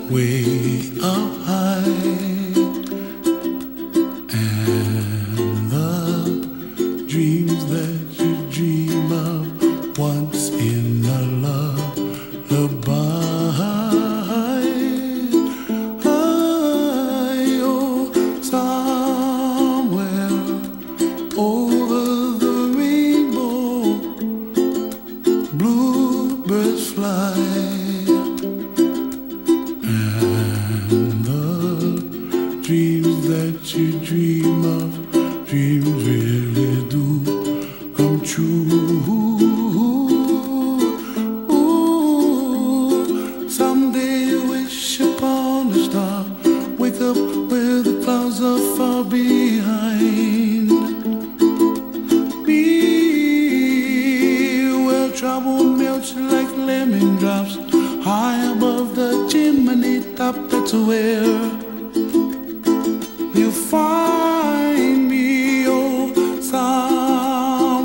way up high, and the dreams that you dream of once in a lullaby. Oh, somewhere over the rainbow, bluebirds fly. Dreams that you dream of, dreams really do come true. Ooh, someday you wish upon a star, wake up where the clouds are far behind. Be where trouble melts like lemon drops, high above the chimney top. That's where you find me, oh, somewhere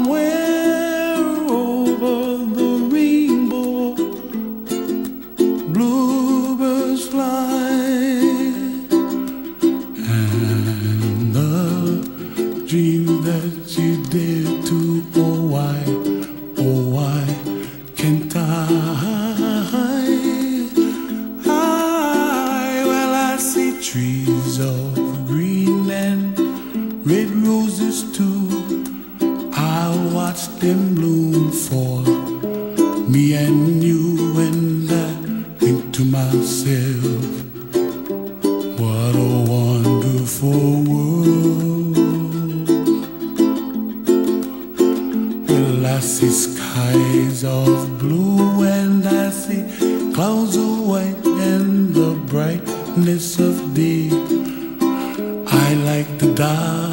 over the rainbow, bluebirds fly, and the dream that you dare to, oh why can't I? Well, I see trees of green and red roses too. I watch them bloom for me and you, and I think to myself, what a wonderful world. Well, I see skies of blue, and I see clouds of white, and the brightness of day. I like the dark